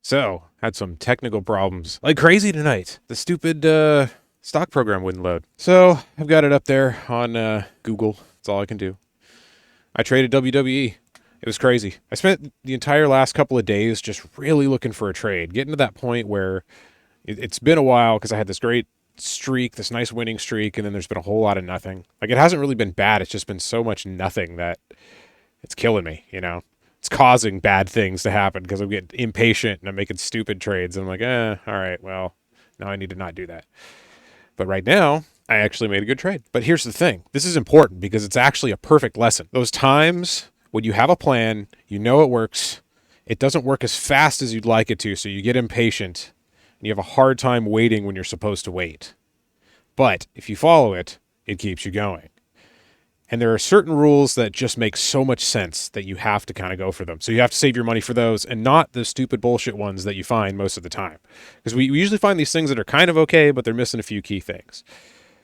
So, had some technical problems like crazy tonight. The stupid stock program wouldn't load. So, I've got it up there on Google. That's all I can do. I traded WWE. It was crazy. I spent the entire last couple of days just really looking for a trade, getting to that point where it's been a while because I had this great streak, this nice winning streak, and then there's been a whole lot of nothing. Like, it hasn't really been bad. It's just been so much nothing that it's killing me, you know? It's causing bad things to happen because I'm getting impatient and I'm making stupid trades. And I'm like, all right, well, now I need to not do that. But right now, I actually made a good trade. But here's the thing. This is important because it's actually a perfect lesson. Those times when you have a plan, you know it works, it doesn't work as fast as you'd like it to, so you get impatient and you have a hard time waiting when you're supposed to wait. But if you follow it, it keeps you going. And there are certain rules that just make so much sense that you have to kind of go for them. So you have to save your money for those and not the stupid bullshit ones that you find most of the time. Because we usually find these things that are kind of okay, but they're missing a few key things.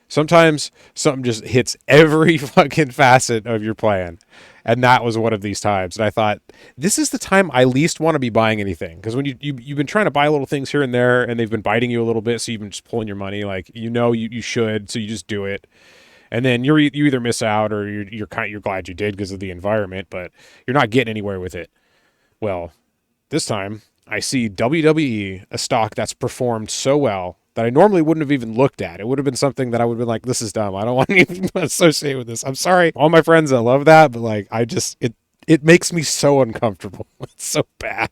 Sometimes something just hits every fucking facet of your plan. And that was one of these times. And I thought, this is the time I least want to be buying anything. Because when you've been trying to buy little things here and there, and they've been biting you a little bit, so you've been just pulling your money. Like, you should, so you just do it. And then you either miss out or you're glad you did because of the environment, but you're not getting anywhere with it. Well, this time I see WWE, a stock that's performed so well that I normally wouldn't have even looked at. It would have been something that I would have been like, this is dumb. I don't want to even associate with this. I'm sorry, all my friends that love that, but like, it makes me so uncomfortable. It's so bad.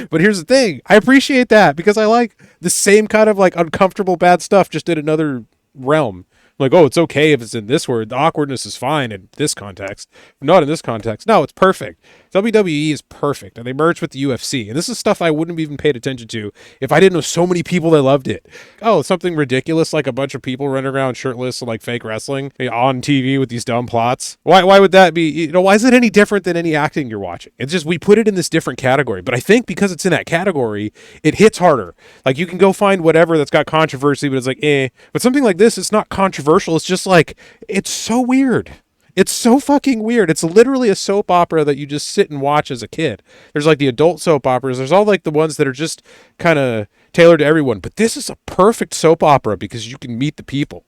But here's the thing. I appreciate that because I like the same kind of like uncomfortable bad stuff just in another realm. Like, oh, it's okay if it's in this word. The awkwardness is fine in this context. Not in this context. No, it's perfect. WWE is perfect. And they merged with the UFC. And this is stuff I wouldn't have even paid attention to if I didn't know so many people that loved it. Oh, something ridiculous like a bunch of people running around shirtless and like fake wrestling on TV with these dumb plots. Why would that be? Why is it any different than any acting you're watching? It's just we put it in this different category. But I think because it's in that category, it hits harder. Like, you can go find whatever that's got controversy, but it's like, eh. But something like this, it's not controversial. It's just like, it's so weird. It's so fucking weird. It's literally a soap opera that you just sit and watch as a kid. There's like the adult soap operas. There's all like the ones that are just kind of tailored to everyone. But this is a perfect soap opera because you can meet the people.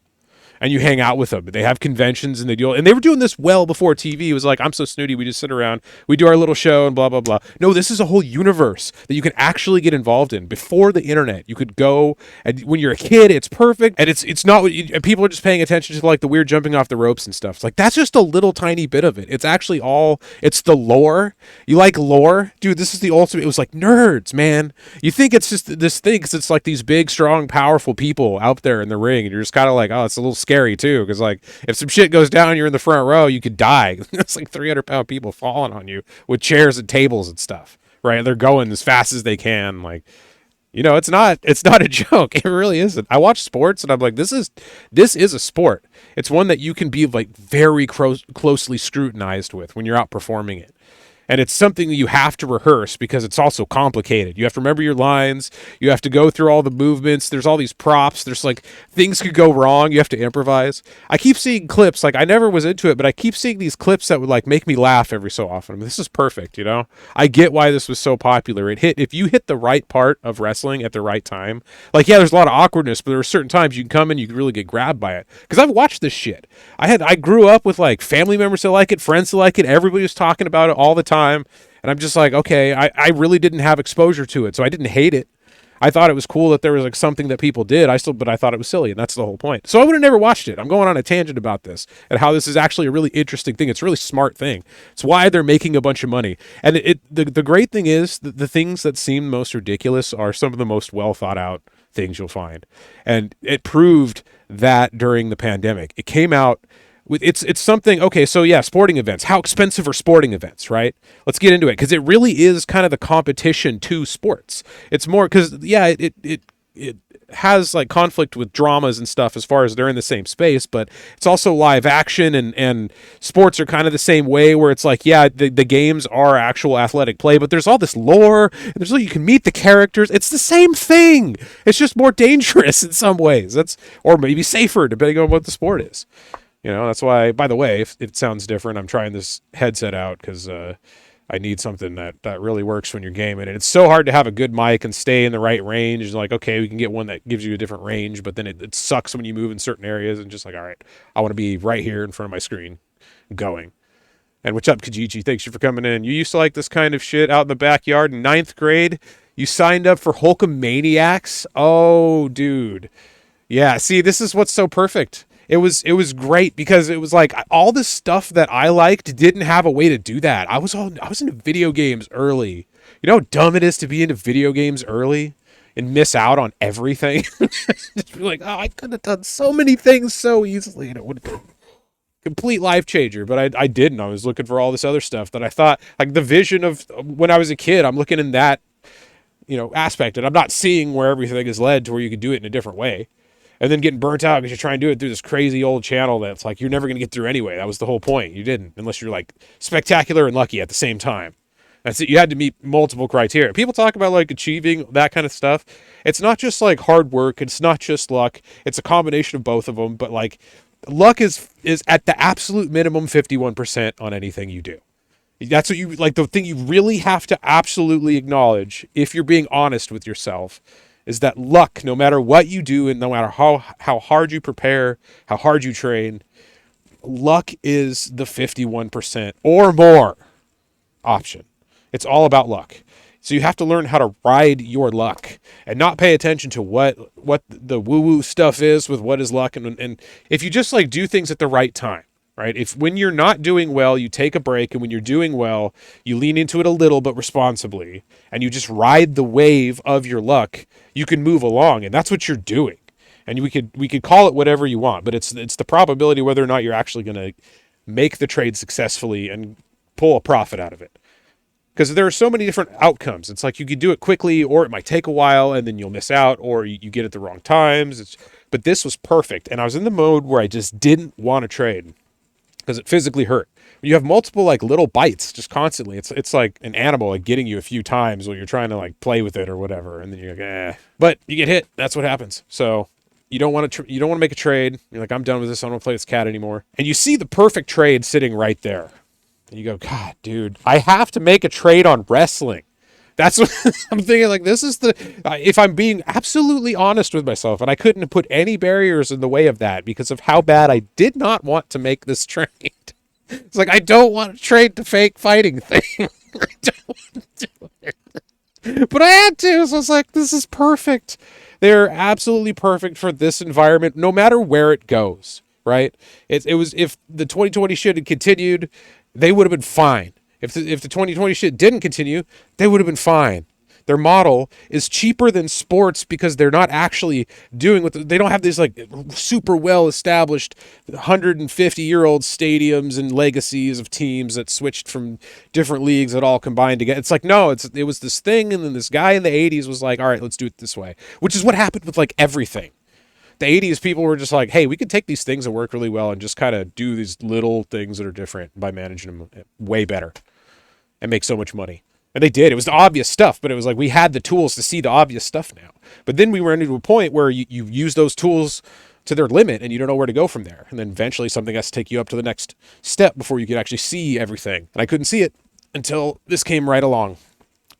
And you hang out with them. They have conventions and and they were doing this well before TV. It was like, I'm so snooty. We just sit around. We do our little show and blah, blah, blah. No, this is a whole universe that you can actually get involved in. Before the internet, you could go, and when you're a kid, it's perfect. And it's not, and people are just paying attention to like the weird jumping off the ropes and stuff. It's like, that's just a little tiny bit of it. It's actually it's the lore. You like lore? Dude, this is the ultimate. It was like nerds, man. You think it's just this thing because it's like these big, strong, powerful people out there in the ring. And you're just kind of like, oh, it's a little scary too, because like if some shit goes down, you're in the front row, you could die. It's like 300-pound people falling on you with chairs and tables and stuff, right? They're going as fast as they can. Like, it's not a joke. It really isn't. I watch sports and I'm like, this is a sport. It's one that you can be like very closely scrutinized with when you're out performing it. And it's something that you have to rehearse because it's also complicated. You have to remember your lines. You have to go through all the movements. There's all these props. There's like things could go wrong. You have to improvise. I keep seeing clips. Like, I never was into it, but I keep seeing these clips that would like make me laugh every so often. I mean, this is perfect, I get why this was so popular. If you hit the right part of wrestling at the right time, like, yeah, there's a lot of awkwardness, but there are certain times you can come in, you can really get grabbed by it. Because I've watched this shit. I grew up with like family members that like it, friends that like it. Everybody was talking about it all the time. And I'm just like, okay, I really didn't have exposure to it, so I didn't hate it. I thought it was cool that there was like something that people did. But I thought it was silly, and that's the whole point. So I would have never watched it. I'm going on a tangent about this and how this is actually a really interesting thing. It's a really smart thing. It's why they're making a bunch of money. And the great thing is the things that seem most ridiculous are some of the most well thought out things you'll find. And it proved that during the pandemic. It came out. It's something, okay, so yeah, sporting events. How expensive are sporting events, right? Let's get into it, because it really is kind of the competition to sports. It's more, because, yeah, it has like conflict with dramas and stuff as far as they're in the same space, but it's also live action, and sports are kind of the same way, where it's like, yeah, the games are actual athletic play, but there's all this lore, and you can meet the characters. It's the same thing. It's just more dangerous in some ways. Or maybe safer, depending on what the sport is. That's why, by the way, if it sounds different, I'm trying this headset out because I need something that really works when you're gaming. And it's so hard to have a good mic and stay in the right range. It's like, okay, we can get one that gives you a different range, but then it sucks when you move in certain areas and just like, all right, I want to be right here in front of my screen going. And what's up, Kijiji? Thanks you for coming in. You used to like this kind of shit out in the backyard in 9th grade. You signed up for Hulkamaniacs? Oh, dude. Yeah, see, this is what's so perfect. It was great because it was like all this stuff that I liked didn't have a way to do that. I was into video games early. You know how dumb it is to be into video games early and miss out on everything? Just be like, oh, I could have done so many things so easily and it would have been a complete life changer. But I didn't. I was looking for all this other stuff that I thought, like the vision of when I was a kid, I'm looking in that, aspect, and I'm not seeing where everything is led to where you could do it in a different way. And then getting burnt out because you're trying to do it through this crazy old channel that's like you're never going to get through anyway. That was the whole point. You didn't, unless you're like spectacular and lucky at the same time. That's it. You had to meet multiple criteria. People talk about like achieving that kind of stuff. It's not just like hard work. It's not just luck. It's a combination of both of them. But like luck is at the absolute minimum 51% on anything you do. That's what you like. The thing you really have to absolutely acknowledge if you're being honest with yourself is that luck, no matter what you do and no matter how hard you prepare, how hard you train, luck is the 51% or more option. It's all about luck. So you have to learn how to ride your luck and not pay attention to what the woo-woo stuff is with what is luck. And if you just like do things at the right time, right? If when you're not doing well, you take a break, and when you're doing well, you lean into it a little but responsibly, and you just ride the wave of your luck, you can move along, and that's what you're doing. And we could call it whatever you want, but it's the probability whether or not you're actually going to make the trade successfully and pull a profit out of it. Because there are so many different outcomes. It's like you could do it quickly, or it might take a while, and then you'll miss out, or you get it the wrong times. But this was perfect, and I was in the mode where I just didn't want to trade because it physically hurt. You have multiple like little bites just constantly. It's like an animal like getting you a few times when you're trying to like play with it or whatever, and then you're like, eh. But you get hit. That's what happens. So you don't want to make a trade. You're like, I'm done with this. I don't want to play this cat anymore. And you see the perfect trade sitting right there, and you go, God, dude, I have to make a trade on wrestling. That's what I'm thinking. Like, this is if I'm being absolutely honest with myself, and I couldn't put any barriers in the way of that because of how bad I did not want to make this trade. It's like, I don't want to trade the fake fighting thing. I don't want to do it. But I had to. So I was like, this is perfect. They're absolutely perfect for this environment, no matter where it goes, right? It was, if the 2020 shit had continued, they would have been fine. If the 2020 shit didn't continue, they would have been fine. Their model is cheaper than sports because they're not actually doing they don't have these like super well established 150-year-old stadiums and legacies of teams that switched from different leagues that all combined together. It's like, no, it was this thing, and then this guy in the 80s was like, all right, let's do it this way, which is what happened with like everything. The 80s people were just like, hey, we could take these things that work really well and just kind of do these little things that are different by managing them way better and make so much money. And they did. It was the obvious stuff, but it was like we had the tools to see the obvious stuff now. But then we were into a point where you use those tools to their limit and you don't know where to go from there. And then eventually something has to take you up to the next step before you can actually see everything. And I couldn't see it until this came right along,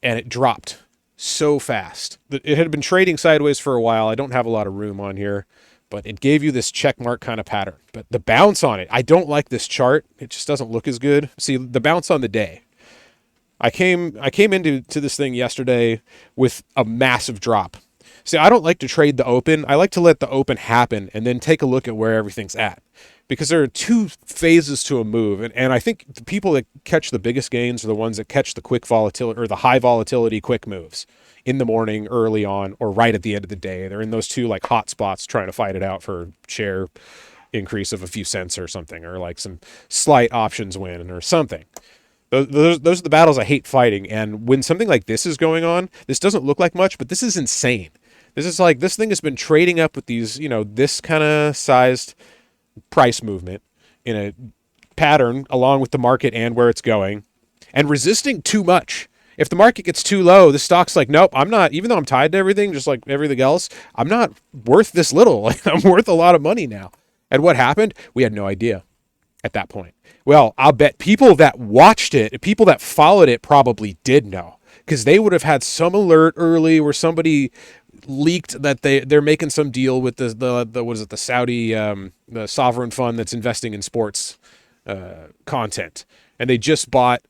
and it dropped so fast. It had been trading sideways for a while. I don't have a lot of room on here, but it gave you this check mark kind of pattern. But the bounce on it, I don't like this chart. It just doesn't look as good. See, the bounce on the day. I came into this thing yesterday with a massive drop. See, I don't like to trade the open. I like to let the open happen and then take a look at where everything's at. Because there are two phases to a move. And I think the people that catch the biggest gains are the ones that catch the quick volatility or the high volatility quick moves in the morning, early on, or right at the end of the day. They're in those two like hot spots trying to fight it out for share increase of a few cents or something, or like some slight options win or something. Those are the battles I hate fighting. And when something like this is going on, this doesn't look like much, but this is insane. This is like, this thing has been trading up with these, this kind of sized price movement in a pattern along with the market and where it's going, and resisting too much. If the market gets too low, the stock's like, nope, I'm not, even though I'm tied to everything, just like everything else, I'm not worth this little. Like, I'm worth a lot of money now. And what happened? We had no idea. at that point. Well, I'll bet people that watched it, people that followed it probably did know, because they would have had some alert early where somebody leaked that they're making some deal with the what is it, the Saudi the sovereign fund that's investing in sports content, and they just bought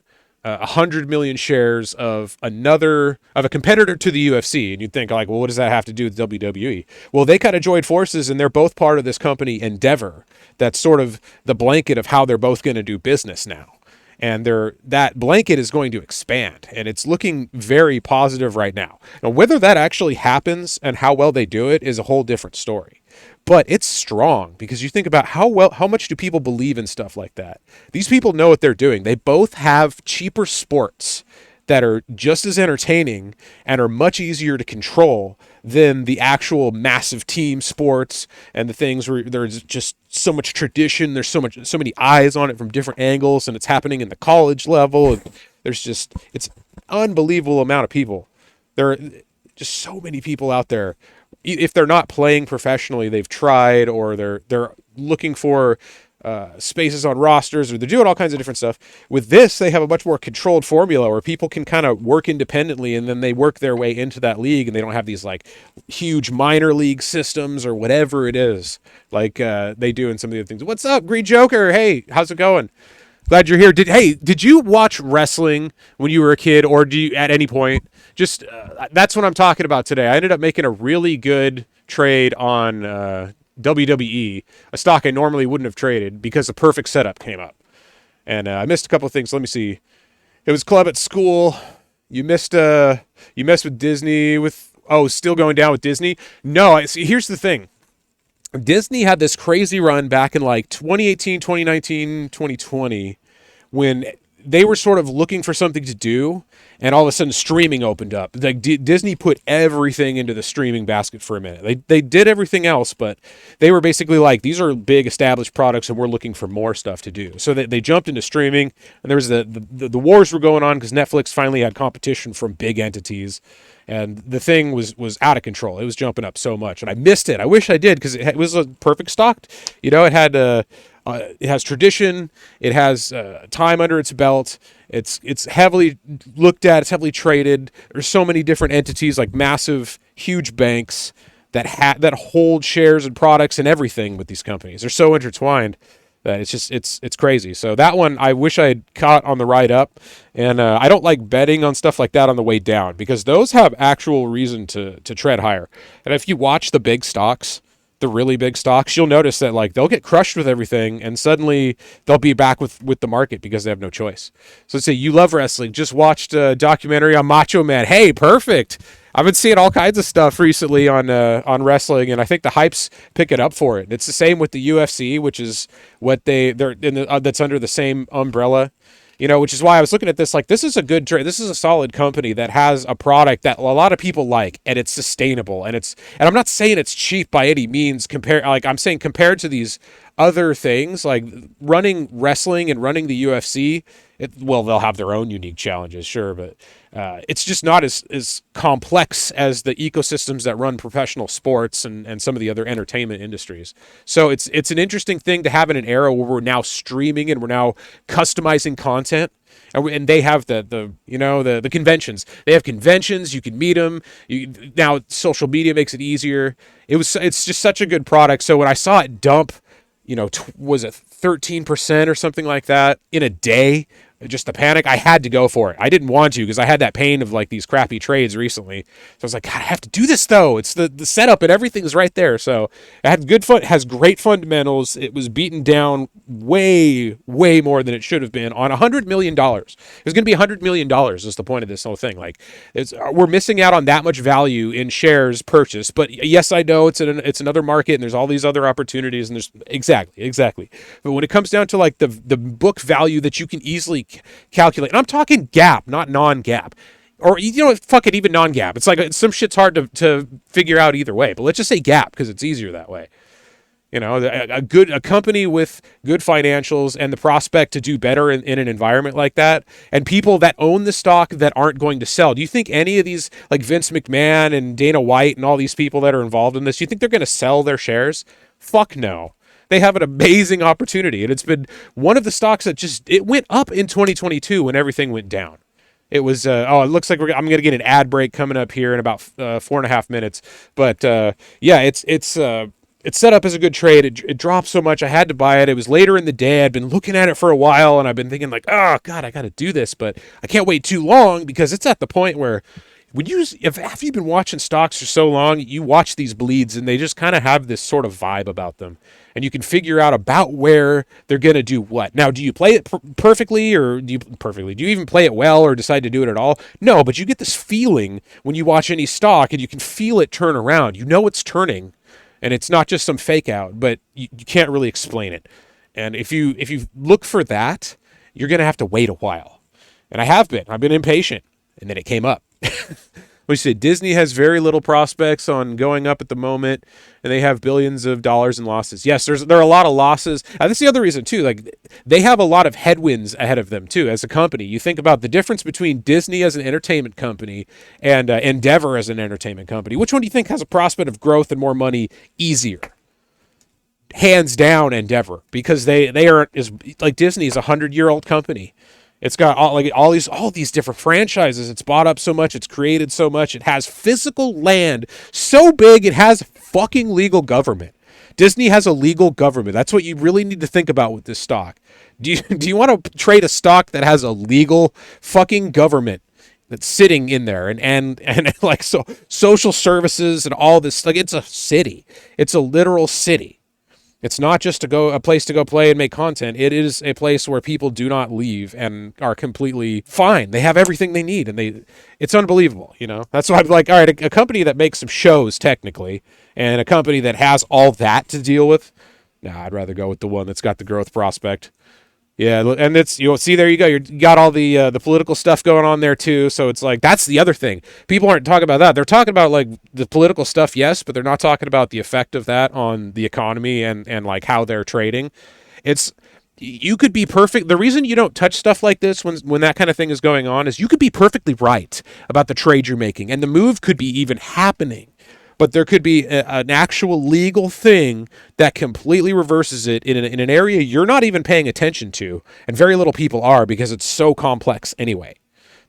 100 million shares of a competitor to the UFC, and you'd think like, well, what does that have to do with WWE? Well, they kind of joined forces, and they're both part of this company Endeavor. That's sort of the blanket of how they're both going to do business now, and that blanket is going to expand, and it's looking very positive right now. Now, whether that actually happens and how well they do it is a whole different story. But it's strong because you think about how much do people believe in stuff like that? These people know what they're doing. They both have cheaper sports that are just as entertaining and are much easier to control than the actual massive team sports and the things where there's just so much tradition. There's so many eyes on it from different angles, and it's happening in the college level. And it's unbelievable amount of people. There are just so many people out there. If they're not playing professionally, they've tried, or they're looking for spaces on rosters, or they're doing all kinds of different stuff. With this, they have a much more controlled formula where people can kind of work independently, and then they work their way into that league, and they don't have these like huge minor league systems or whatever it is like they do in some of the other things. What's up, Green Joker? Hey, how's it going? Glad you're here. Did you watch wrestling when you were a kid, or do you at any point? Just that's what I'm talking about today. I ended up making a really good trade on WWE, a stock I normally wouldn't have traded because the perfect setup came up, and I missed a couple of things. Let me see. It was club at school. You messed with Disney with still going down with Disney. No, see, here's the thing. Disney had this crazy run back in like 2018, 2019, 2020 when they were sort of looking for something to do, and all of a sudden streaming opened up. Like Disney put everything into the streaming basket for a minute. They did everything else, but they were basically like, these are big established products and we're looking for more stuff to do. So they jumped into streaming, and there was the wars were going on because Netflix finally had competition from big entities. And the thing was out of control. It was jumping up so much, and I missed it. I wish I did, because it was a perfect stock. You know, it has tradition. It has time under its belt. It's heavily looked at. It's heavily traded. There's so many different entities, like massive, huge banks that hold shares and products and everything with these companies. They're so intertwined that it's crazy. So that one I wish I had caught on the ride up, and I don't like betting on stuff like that on the way down, because those have actual reason to tread higher. And if you watch the big stocks, the really big stocks, you'll notice that like they'll get crushed with everything, and suddenly they'll be back with the market because they have no choice. So let's say you love wrestling, just watched a documentary on Macho Man. Hey, perfect. I've been seeing all kinds of stuff recently on wrestling, and I think the hype's picking up for it. It's the same with the UFC, which is what they're in that's under the same umbrella, which is why I was looking at this like, this is a good trade. This is a solid company that has a product that a lot of people like, and it's sustainable, and I'm not saying it's cheap by any means I'm saying compared to these other things like running wrestling and running the UFC. They'll have their own unique challenges, sure, but it's just not as complex as the ecosystems that run professional sports and some of the other entertainment industries. So it's an interesting thing to have in an era where we're now streaming and we're now customizing content. And they have the conventions. They have conventions. You can meet them. Now social media makes it easier. It's just such a good product. So when I saw it dump, was it 13% or something like that in a day? Just the panic. I had to go for it. I didn't want to, because I had that pain of like these crappy trades recently. So I was like, God, I have to do this though. It's the setup and everything is right there. So it had has great fundamentals. It was beaten down way, way more than it should have been on $100 million. It was going to be $100 million is the point of this whole thing. Like we're missing out on that much value in shares purchased. But yes, I know it's another market, and there's all these other opportunities, and there's exactly. But when it comes down to like the book value that you can easily calculate, and I'm talking GAAP, not non-GAAP, or fuck it, even non-GAAP. It's like some shit's hard to figure out either way, but let's just say GAAP because it's easier that way. A company with good financials and the prospect to do better in an environment like that, and people that own the stock that aren't going to sell. Do you think any of these, like Vince McMahon and Dana White and all these people that are involved in this, do you think they're going to sell their shares? Fuck no. They have an amazing opportunity, and it's been one of the stocks that it went up in 2022 when everything went down. It was, it looks like I'm going to get an ad break coming up here in about 4.5 minutes. But yeah, it's set up as a good trade. It dropped so much, I had to buy it. It was later in the day. I'd been looking at it for a while, and I've been thinking like, oh, God, I got to do this. But I can't wait too long because it's at the point where after you've been watching stocks for so long, you watch these bleeds and they just kind of have this sort of vibe about them. And you can figure out about where they're going to do what. Now, do you play it perfectly or do you even play it well or decide to do it at all? No, but you get this feeling when you watch any stock and you can feel it turn around. You know it's turning and it's not just some fake out, but you can't really explain it. And if you look for that, you're going to have to wait a while. And I've been impatient. And then it came up. We said Disney has very little prospects on going up at the moment, and they have billions of dollars in losses. Yes, there are a lot of losses. That's the other reason too. Like they have a lot of headwinds ahead of them too as a company. You think about the difference between Disney as an entertainment company and Endeavor as an entertainment company. Which one do you think has a prospect of growth and more money easier? Hands down, Endeavor, because they are like Disney is 100-year-old company. It's got all these different franchises. It's bought up so much. It's created so much. It has physical land so big it has fucking legal government. Disney has a legal government. That's what you really need to think about with this stock. Do you want to trade a stock that has a legal fucking government that's sitting in there and like so social services and all this? Like it's a city. It's a literal city. It's not just a place to go play and make content. It is a place where people do not leave and are completely fine. They have everything they need, and it's unbelievable, you know? That's why I'm like, all right, a company that makes some shows technically and a company that has all that to deal with, I'd rather go with the one that's got the growth prospect. Yeah, and it's see there you go. You got all the political stuff going on there too. So it's like that's the other thing. People aren't talking about that. They're talking about like the political stuff, yes, but they're not talking about the effect of that on the economy and like how they're trading. You could be perfect. The reason you don't touch stuff like this when that kind of thing is going on is you could be perfectly right about the trade you're making, and the move could be even happening. But there could be an actual legal thing that completely reverses it in an area you're not even paying attention to, and very little people are because it's so complex anyway.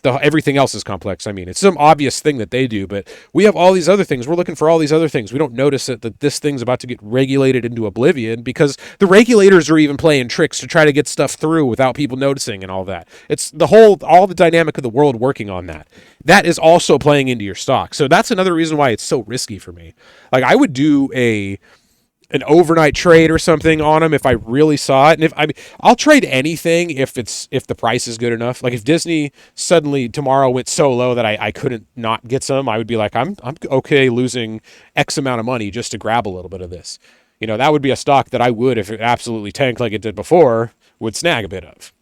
Everything else is complex. I mean, it's some obvious thing that they do, but we have all these other things. We're looking for all these other things. We don't notice that this thing's about to get regulated into oblivion because the regulators are even playing tricks to try to get stuff through without people noticing and all that. It's all the dynamic of the world working on that. That is also playing into your stock. So that's another reason why it's so risky for me. Like I would do an overnight trade or something on them if I really saw it. And I'll trade anything if the price is good enough. Like if Disney suddenly tomorrow went so low that I couldn't not get some, I would be like, I'm okay losing X amount of money just to grab a little bit of this. You know, that would be a stock that I would, if it absolutely tanked like it did before, would snag a bit of.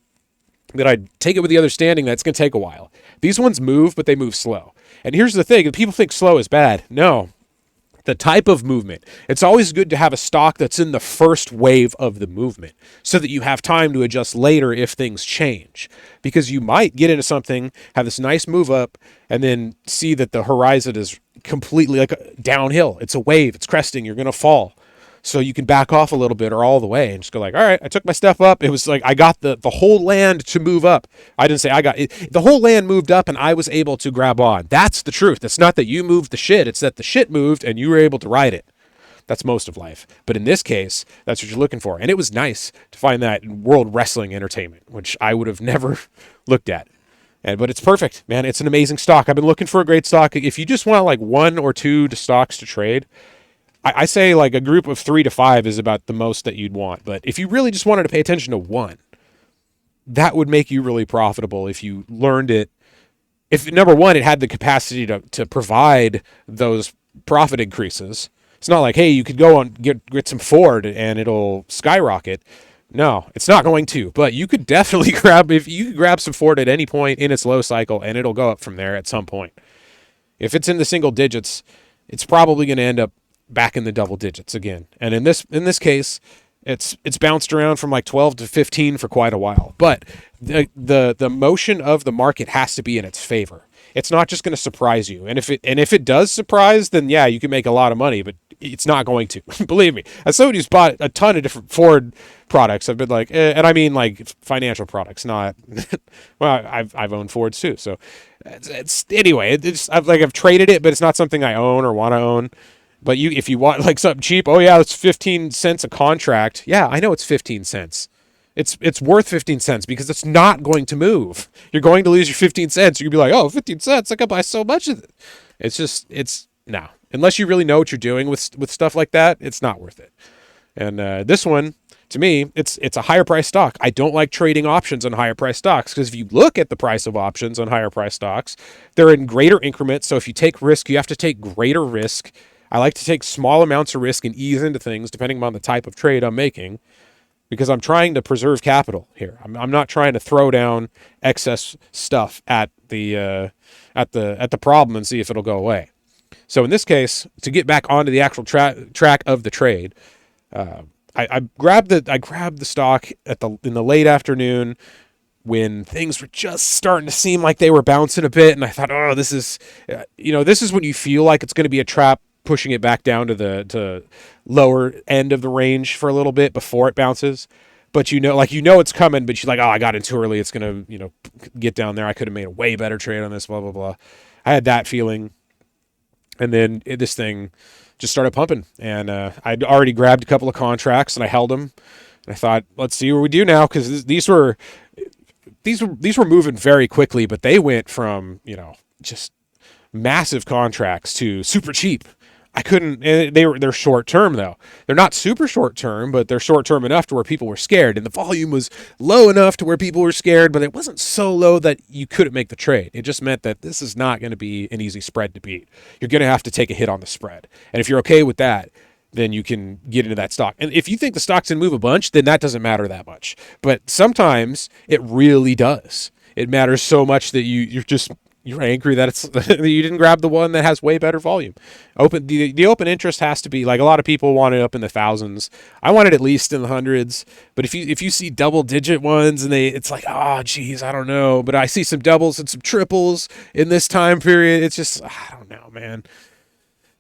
That I'd take it with the understanding that it's going to take a while. These ones move, but they move slow. And here's the thing, people think slow is bad. No. The type of movement. It's always good to have a stock that's in the first wave of the movement so that you have time to adjust later if things change. Because you might get into something, have this nice move up, and then see that the horizon is completely like downhill. It's a wave. It's cresting. You're going to fall. So you can back off a little bit or all the way and just go like, all right, I took my stuff up. It was like I got the whole land to move up. I didn't say I got it. The whole land moved up and I was able to grab on. That's the truth. It's not that you moved the shit. It's that the shit moved and you were able to ride it. That's most of life. But in this case, that's what you're looking for. And it was nice to find that in World Wrestling Entertainment, which I would have never looked at. But it's perfect, man. It's an amazing stock. I've been looking for a great stock. If you just want like one or two stocks to trade, I say like a group of 3 to 5 is about the most that you'd want. But if you really just wanted to pay attention to one, that would make you really profitable if you learned it. If, number one, it had the capacity to provide those profit increases. It's not like, hey, you could go and get some Ford and it'll skyrocket. No, it's not going to. But you could definitely grab some Ford at any point in its low cycle and it'll go up from there at some point. If it's in the single digits, it's probably going to end up back in the double digits again. And in this case, it's bounced around from like 12 to 15 for quite a while. But the motion of the market has to be in its favor. It's not just going to surprise you. And if it does surprise, then yeah, you can make a lot of money. But it's not going to. Believe me. As somebody who's bought a ton of different Ford products, I've been like, and I mean like financial products, not. Well, I've owned Fords too, so I've traded it, but it's not something I own or want to own. But if you want like something cheap, oh yeah, it's 15 cents a contract. Yeah, I know it's 15 cents. It's worth 15 cents because it's not going to move. You're going to lose your 15 cents. You're going to be like, oh, 15 cents, I could buy so much of it. No. Unless you really know what you're doing with stuff like that, it's not worth it. And this one, to me, it's a higher price stock. I don't like trading options on higher price stocks because if you look at the price of options on higher price stocks, they're in greater increments. So if you take risk, you have to take greater risk. I like to take small amounts of risk and ease into things depending on the type of trade I'm making because I'm trying to preserve capital here. I'm not trying to throw down excess stuff at the problem and see if it'll go away. So in this case, to get back onto the actual track of the trade, I grabbed the stock in the late afternoon when things were just starting to seem like they were bouncing a bit, and I thought, oh, this is when you feel like it's going to be a trap, pushing it back down to the lower end of the range for a little bit before it bounces. But it's coming, but you're like, oh, I got in too early. It's going to, get down there. I could have made a way better trade on this, blah, blah, blah. I had that feeling. And then this thing just started pumping. And I'd already grabbed a couple of contracts and I held them. And I thought, let's see what we do now. Because these were moving very quickly, but they went from, just massive contracts to super cheap. I couldn't. They're short term though. They're not super short term, but they're short term enough to where people were scared, and the volume was low enough to where people were scared, but it wasn't so low that you couldn't make the trade. It just meant that this is not going to be an easy spread to beat. You're going to have to take a hit on the spread, and if you're okay with that, then you can get into that stock. And if you think the stock's going to move a bunch, then that doesn't matter that much. But sometimes it really does. It matters so much that you're angry that you didn't grab the one that has way better volume. The open interest has to be like a lot of people want it up in the thousands. I want it at least in the hundreds. But if you see double digit ones and it's like, oh geez, I don't know. But I see some doubles and some triples in this time period. It's just, I don't know, man.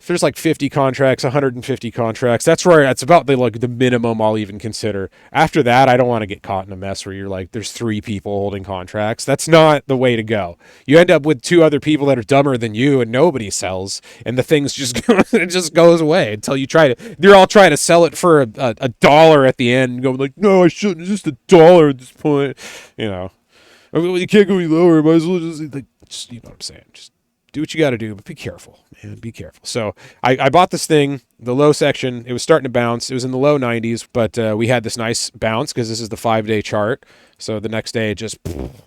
If there's like 50 contracts, 150 contracts, that's about the minimum I'll even consider. After that, I don't want to get caught in a mess where you're like, there's 3 people holding contracts. That's not the way to go. You end up with 2 other people that are dumber than you and nobody sells, and the thing's it just goes away until you're all trying to sell it for a dollar at the end and go like, no, I shouldn't. It's just $1 at this point. You can't go any lower. Might as well just you know what I'm saying. Just do what you got to do, but be careful, man. Be careful. So I bought this thing, the low section. It was starting to bounce. It was in the low 90s, but we had this nice bounce because this is the 5-day chart. So the next day,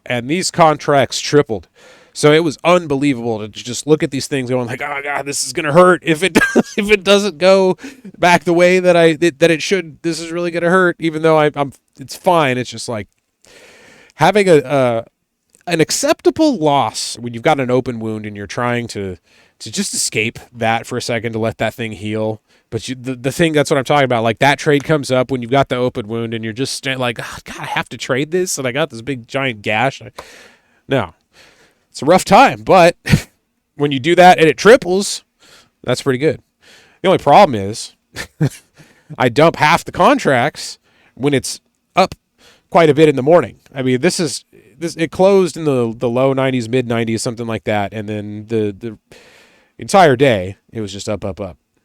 and these contracts tripled. So it was unbelievable to just look at these things going like, oh God, this is going to hurt. If it if it doesn't go back the way that it should, this is really going to hurt, even though it's fine. It's just like having an acceptable loss when you've got an open wound and you're trying to just escape that for a second to let that thing heal. But the thing, that's what I'm talking about. Like that trade comes up when you've got the open wound and you're just like, oh, God, I have to trade this. And I got this big giant gash. No, it's a rough time. But when you do that and it triples, that's pretty good. The only problem is I dump half the contracts when it's up quite a bit in the morning. I mean, it closed in the low 90s, mid 90s, something like that. And then the entire day, it was just up.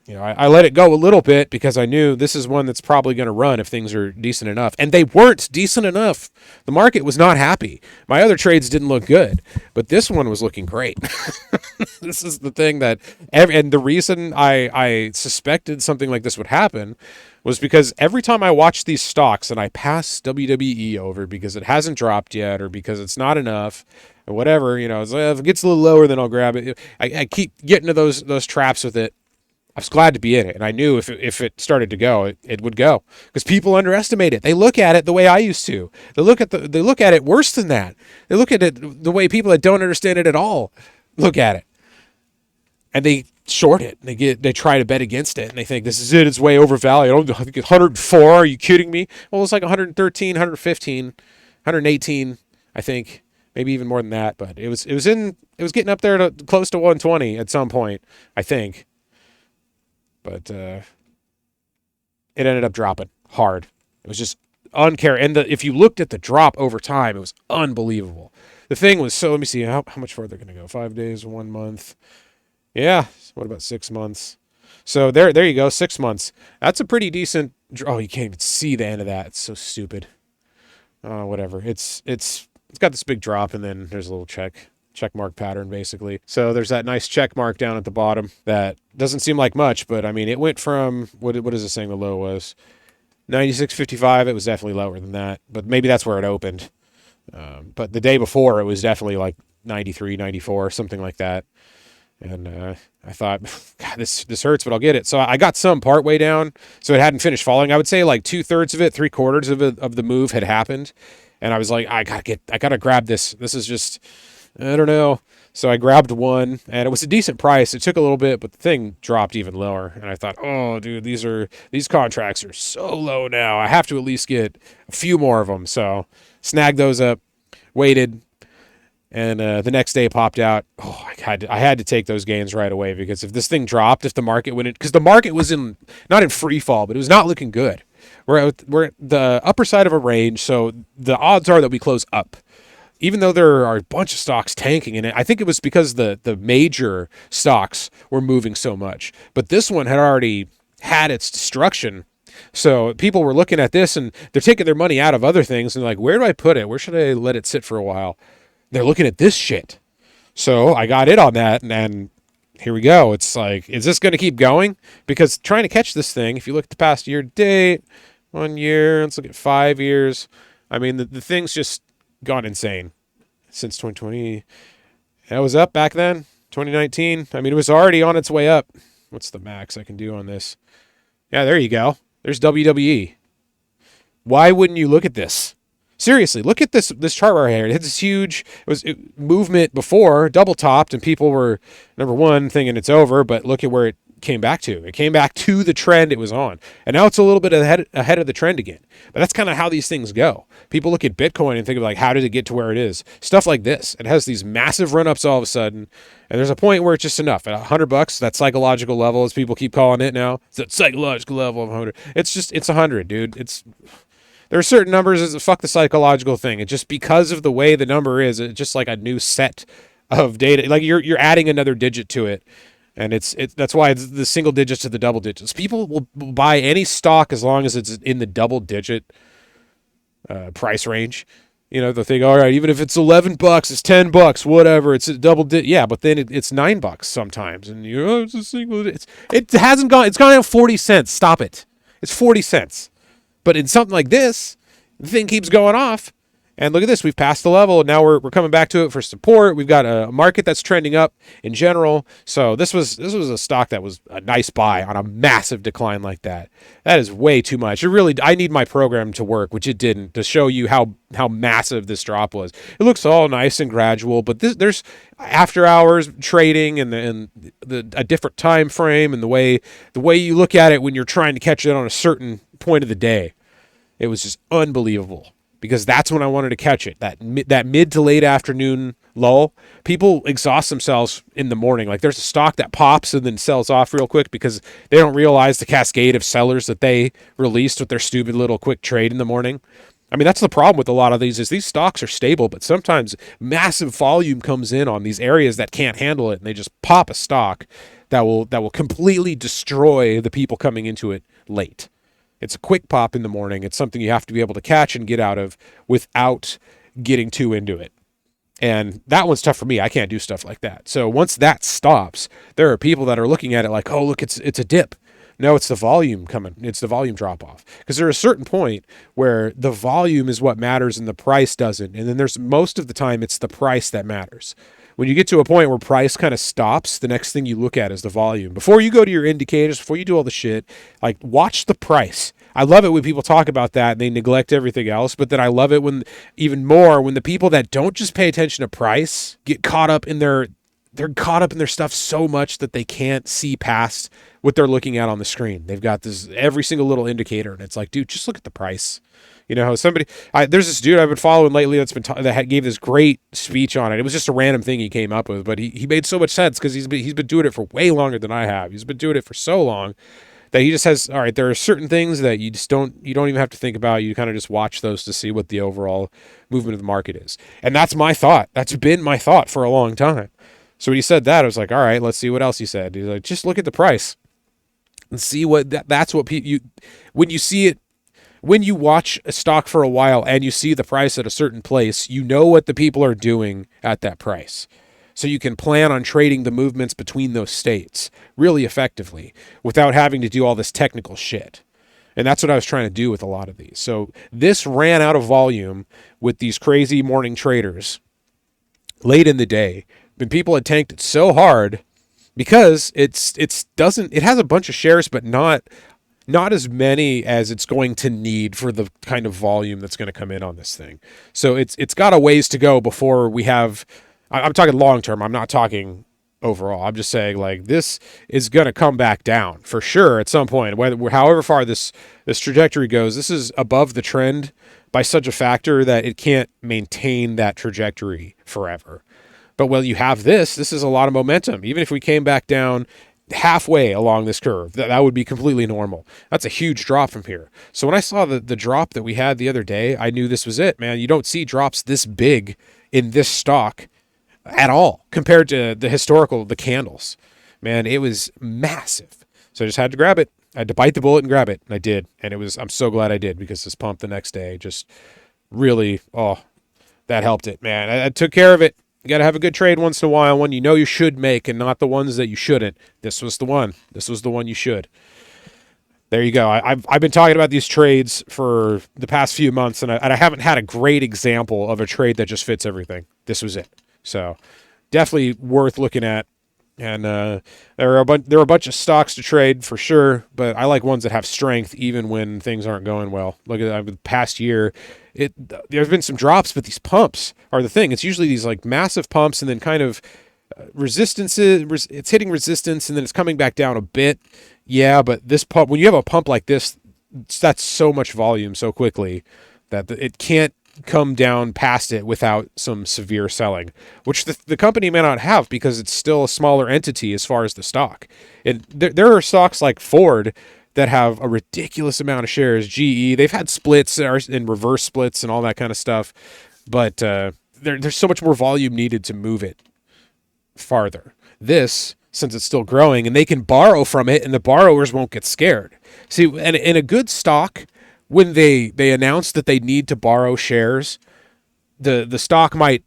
I let it go a little bit because I knew this is one that's probably going to run if things are decent enough. And they weren't decent enough. The market was not happy. My other trades didn't look good, but this one was looking great. This is the thing and the reason I suspected something like this would happen was because every time I watch these stocks and I pass WWE over because it hasn't dropped yet or because it's not enough or whatever, it's like, if it gets a little lower, then I'll grab it. I keep getting to those traps with it. I was glad to be in it, and I knew if it started to go, it would go because people underestimate it. They look at it the way I used to. They look at it worse than that. They look at it the way people that don't understand it at all look at it, and they short it. They try to bet against it, and they think this is it. It's way overvalued. I think it's 104. Are you kidding me? Well, it's like 113, 115, 118. I think maybe even more than that. But it was getting up there to close to 120 at some point. I think. But it ended up dropping hard. It was just uncare. And if you looked at the drop over time, it was unbelievable. The thing was, so let me see how much further they're going to go. 5 days, 1 month. Yeah. What about 6 months? So there you go. 6 months. That's a pretty decent. Oh, you can't even see the end of that. It's so stupid. Whatever. It's got this big drop, and then there's a little check mark pattern, basically. So there's that nice check mark down at the bottom that doesn't seem like much, but I mean, it went from what is it saying the low was? 96.55. It was definitely lower than that, but maybe that's where it opened. But the day before, it was definitely like 93, 94, something like that. And I thought, God, this hurts, but I'll get it. So I got some part way down, so it hadn't finished falling. I would say like 2/3 of it, 3/4 of it of the move had happened, and I was like, I gotta grab this. This is just, I don't know. So I grabbed one, and it was a decent price. It took a little bit, but the thing dropped even lower. And I thought, oh, dude, these contracts are so low now. I have to at least get a few more of them. So snagged those up, waited. And the next day popped out. Oh, I had to take those gains right away, because if this thing dropped, if the market went in, because the market was not in free fall, but it was not looking good. We're at the upper side of a range, so the odds are that we close up. Even though there are a bunch of stocks tanking in it, I think it was because the major stocks were moving so much. But this one had already had its destruction. So people were looking at this, and they're taking their money out of other things, and like, where do I put it? Where should I let it sit for a while? They're looking at this shit. So I got in on that, and here we go. It's like, is this going to keep going? Because trying to catch this thing, if you look at the past year to date, 1 year, let's look at 5 years. I mean, the thing's just gone insane since 2020. It was up back then, 2019. I mean, it was already on its way up. What's the max I can do on this? Yeah, there you go. There's WWE. Why wouldn't you look at this? Seriously, look at this chart right here. It had this huge movement before, double topped, and people were, number one, thinking it's over, but look at where it came back to. It came back to the trend it was on. And now it's a little bit ahead of the trend again. But that's kind of how these things go. People look at Bitcoin and think of like, how did it get to where it is? Stuff like this. It has these massive run-ups all of a sudden, and there's a point where it's just enough. At $100, that psychological level, as people keep calling it now, it's that psychological level of 100. It's 100, dude. There are certain numbers as fuck the psychological thing. It just, because of the way the number is, it's just like a new set of data. Like you're adding another digit to it, and that's why it's the single digits to the double digits. People will buy any stock as long as it's in the double digit price range. You know, they'll think, all right, even if it's $11, it's $10, whatever, it's a double digit. Yeah, but then it's $9 sometimes, and it's a single. It hasn't gone. It's gone down 40 cents. Stop it. It's 40 cents. But in something like this, the thing keeps going off. And look at this. We've passed the level. And now we're coming back to it for support. We've got a market that's trending up in general. So this was a stock that was a nice buy on a massive decline like that. That is way too much. I need my program to work, which it didn't, to show you how massive this drop was. It looks all nice and gradual, but there's after hours trading and a different time frame, and the way you look at it when you're trying to catch it on a certain point of the day. It was just unbelievable, because that's when I wanted to catch it. That mid to late afternoon lull. People exhaust themselves in the morning. Like there's a stock that pops and then sells off real quick because they don't realize the cascade of sellers that they released with their stupid little quick trade in the morning. I mean, that's the problem with a lot of these, is these stocks are stable, but sometimes massive volume comes in on these areas that can't handle it, and they just pop a stock that will completely destroy the people coming into it late. It's a quick pop in the morning. It's something you have to be able to catch and get out of without getting too into it. And that one's tough for me. I can't do stuff like that. So once that stops, there are people that are looking at it like, oh, look, it's a dip. No, it's the volume coming. It's the volume drop off. Because there's a certain point where the volume is what matters and the price doesn't. And then there's most of the time it's the price that matters. When you get to a point where price kind of stops, the next thing you look at is the volume. Before you go to your indicators, before you do all the shit, like watch the price. I love it when people talk about that and they neglect everything else, but then I love it when the people that don't just pay attention to price get caught up in they're caught up in their stuff so much that they can't see past what they're looking at on the screen. They've got this every single little indicator, and it's like, dude, just look at the price. There's this dude I've been following lately that gave this great speech on it. It was just a random thing he came up with, but he made so much sense because he's been doing it for way longer than I have. He's been doing it for so long that he just has, all right, there are certain things that you don't even have to think about. You kind of just watch those to see what the overall movement of the market is. And that's my thought. That's been my thought for a long time. So when he said that, I was like, all right, let's see what else he said. He's like, just look at the price and see what that's what when you see it, when you watch a stock for a while and you see the price at a certain place, you know what the people are doing at that price. So you can plan on trading the movements between those states really effectively without having to do all this technical shit. And that's what I was trying to do with a lot of these. So this ran out of volume with these crazy morning traders late in the day. And people had tanked it so hard because it has a bunch of shares, but not as many as it's going to need for the kind of volume that's going to come in on this thing. So it's got a ways to go before we have. I'm talking long term. I'm not talking overall. I'm just saying like this is going to come back down for sure at some point. However far this trajectory goes, this is above the trend by such a factor that it can't maintain that trajectory forever. But while you have this is a lot of momentum. Even if we came back down halfway along this curve, that would be completely normal. That's a huge drop from here. So when I saw the drop that we had the other day, I knew this was it, man. You don't see drops this big in this stock at all compared to the candles. Man, it was massive. So I just had to grab it. I had to bite the bullet and grab it, and I did. And I'm so glad I did because this pump the next day just really, that helped it, man. I took care of it. You got to have a good trade once in a while, one you know you should make and not the ones that you shouldn't. This was the one. This was the one you should. There you go. I've been talking about these trades for the past few months, and I haven't had a great example of a trade that just fits everything. This was it. So definitely worth looking at. And there are a bunch of stocks to trade for sure, but I like ones that have strength even when things aren't going well. Look at the past year. There's been some drops, but these pumps are the thing. It's usually these like massive pumps and then kind of resistances. It's hitting resistance and then it's coming back down a bit. Yeah, but this pump, when you have a pump like this, that's so much volume so quickly that it can't come down past it without some severe selling, which the company may not have because it's still a smaller entity as far as the stock. And there are stocks like Ford that have a ridiculous amount of shares. GE, they've had splits and reverse splits and all that kind of stuff, but there's so much more volume needed to move it farther. This, since it's still growing, and they can borrow from it, and the borrowers won't get scared. See, and in a good stock, when they announce that they need to borrow shares, the stock might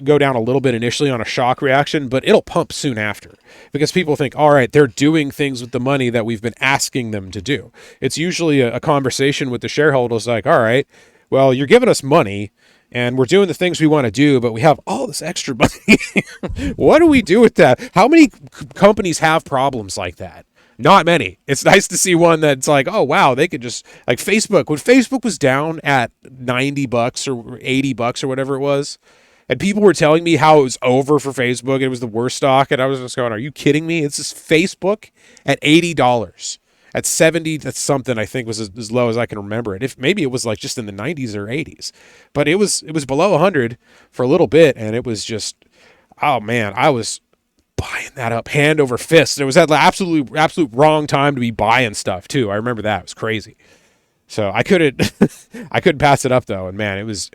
go down a little bit initially on a shock reaction, but it'll pump soon after because people think, all right, they're doing things with the money that we've been asking them to do. It's usually a conversation with the shareholders like, all right, well, you're giving us money and we're doing the things we want to do, but we have all this extra money. What do we do with that? How many companies have problems like that? Not many. It's nice to see one that's like, oh, wow, they could just, like Facebook. When Facebook was down at $90 or $80 or whatever it was, and people were telling me how it was over for Facebook, and it was the worst stock, and I was just going, are you kidding me? It's just Facebook at $80. At 70, that's something I think was as low as I can remember it. If maybe it was like just in the 90s or 80s. But it was below 100 for a little bit, and it was just, oh, man, I was buying that up hand over fist. It was at the absolute wrong time to be buying stuff too. I remember that. It was crazy. So I couldn't pass it up though. And man, I was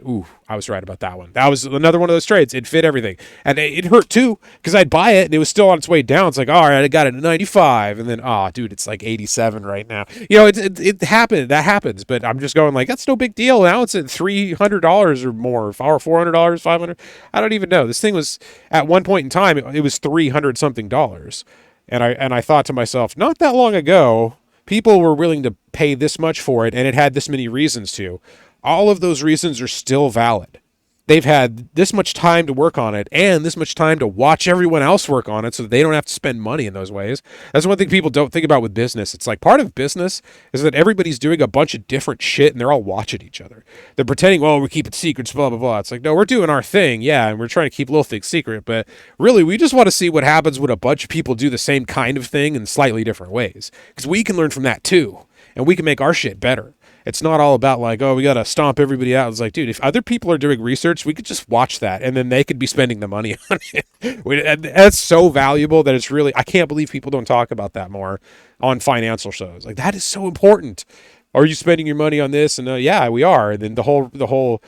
right about that one. That was another one of those trades. It fit everything. And it hurt too, because I'd buy it and it was still on its way down. It's like, all right, I got it at 95. And then, dude, it's like 87 right now. It happened. That happens. But I'm just going like, that's no big deal. Now it's at $300 or more, or $400, $500. I don't even know. This thing was at one point in time, it was $300 something. And I thought to myself, not that long ago, people were willing to pay this much for it, and it had this many reasons to. All of those reasons are still valid. They've had this much time to work on it and this much time to watch everyone else work on it so that they don't have to spend money in those ways. That's one thing people don't think about with business. It's like part of business is that everybody's doing a bunch of different shit and they're all watching each other. They're pretending, well, we're keeping secrets, blah, blah, blah. It's like, no, we're doing our thing, yeah, and we're trying to keep little things secret, but really we just want to see what happens when a bunch of people do the same kind of thing in slightly different ways. Because we can learn from that too, and we can make our shit better. It's not all about like, oh, we got to stomp everybody out. It's like, dude, if other people are doing research, we could just watch that and then they could be spending the money on it. That's so valuable that it's really, I can't believe people don't talk about that more on financial shows. Like, that is so important. Are you spending your money on this? And yeah, we are. And then the whole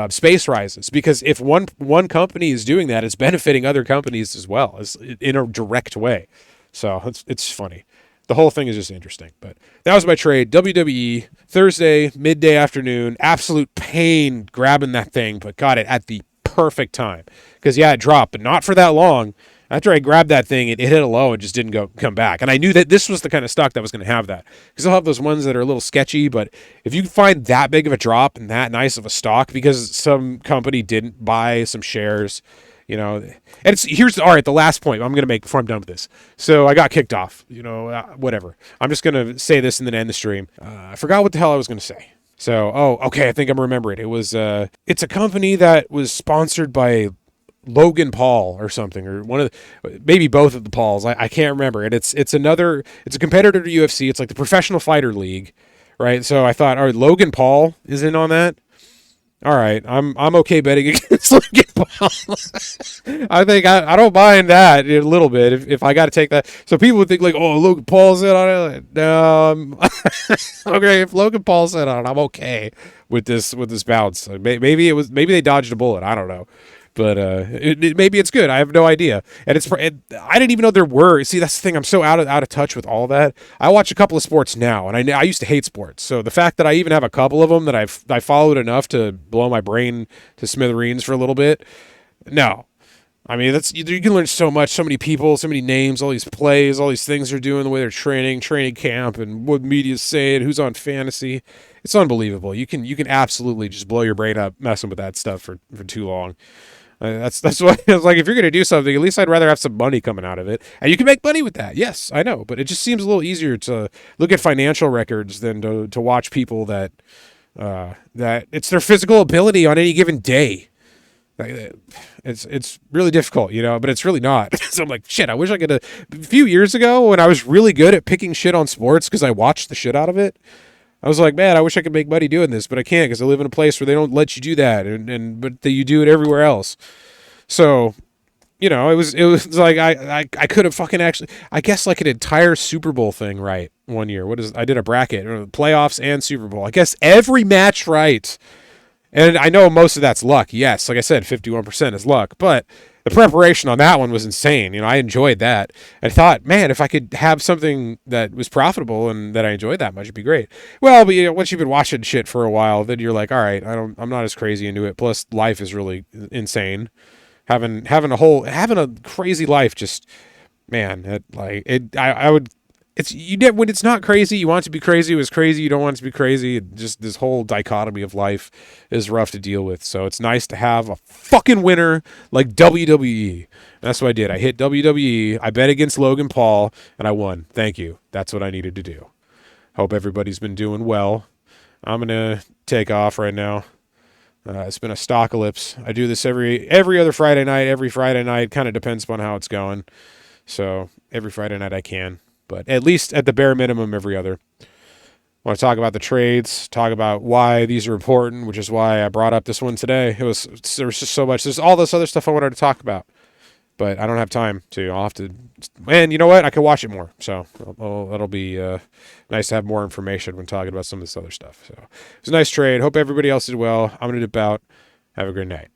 space rises, because if one company is doing that, it's benefiting other companies as well, as in a direct way. So it's funny. The whole thing is just interesting. But that was my trade. WWE, Thursday, midday afternoon. Absolute pain grabbing that thing, but got it at the perfect time. Because, yeah, it dropped, but not for that long. After I grabbed that thing, it hit a low and just didn't come back. And I knew that this was the kind of stock that was going to have that. Because they'll have those ones that are a little sketchy, but if you find that big of a drop and that nice of a stock because some company didn't buy some shares, you know, and all right, the last point I'm going to make before I'm done with this. So I got kicked off, whatever. I'm just going to say this and then end the stream. I forgot what the hell I was going to say. So, okay, I think I'm remembering. It was, it's a company that was sponsored by Logan Paul or something, or maybe both of the Pauls. I can't remember. And it's a competitor to UFC. It's like the Professional Fighter League, right? So I thought, all right, Logan Paul is in on that. All right, I'm okay betting against Logan Paul. I think I don't mind that a little bit if I got to take that. So people would think like, oh, Logan Paul's in on it. No, okay. If Logan Paul's in on it, I'm okay with this bounce. Maybe they dodged a bullet. I don't know. But maybe it's good. I have no idea. And I didn't even know there were. See, that's the thing. I'm so out of touch with all that. I watch a couple of sports now, and I used to hate sports. So the fact that I even have a couple of them that I followed enough to blow my brain to smithereens for a little bit, no. I mean, you can learn so much, so many people, so many names, all these plays, all these things they're doing, the way they're training camp, and what media's saying, who's on fantasy. It's unbelievable. You can absolutely just blow your brain up messing with that stuff for too long. That's why I was like, if you're going to do something, at least I'd rather have some money coming out of it. And you can make money with that. Yes, I know. But it just seems a little easier to look at financial records than to watch people that it's their physical ability on any given day. It's really difficult, but it's really not. So I'm like, shit, I wish I could have. A few years ago when I was really good at picking shit on sports because I watched the shit out of it, I was like, man, I wish I could make money doing this, but I can't because I live in a place where they don't let you do that, but you do it everywhere else. So, it was like I could have fucking actually, I guess, like an entire Super Bowl thing right one year. I did a bracket, playoffs and Super Bowl. I guess every match right. And I know most of that's luck. Yes, like I said, 51% is luck, but the preparation on that one was insane. I enjoyed that. I thought, man, if I could have something that was profitable and that I enjoyed that much, it'd be great. Well, but once you've been watching shit for a while, then you're like, all right, I'm not as crazy into it. Plus, life is really insane. Having a crazy life, just, man, I would. When it's not crazy, you want it to be crazy. It was crazy, you don't want it to be crazy. Just this whole dichotomy of life is rough to deal with. So it's nice to have a fucking winner like WWE. And that's what I did. I hit WWE. I bet against Logan Paul, and I won. Thank you. That's what I needed to do. Hope everybody's been doing well. I'm gonna take off right now. It's been a stockalypse. I do this every other Friday night. Every Friday night, kind of depends upon how it's going. So every Friday night I can. But at least at the bare minimum, every other. I want to talk about the trades, talk about why these are important, which is why I brought up this one today. There was just so much. There's all this other stuff I wanted to talk about, but I don't have time to. I'll have to. And you know what? I can watch it more. So that'll be nice to have more information when talking about some of this other stuff. So it was a nice trade. Hope everybody else did well. I'm going to dip out. Have a great night.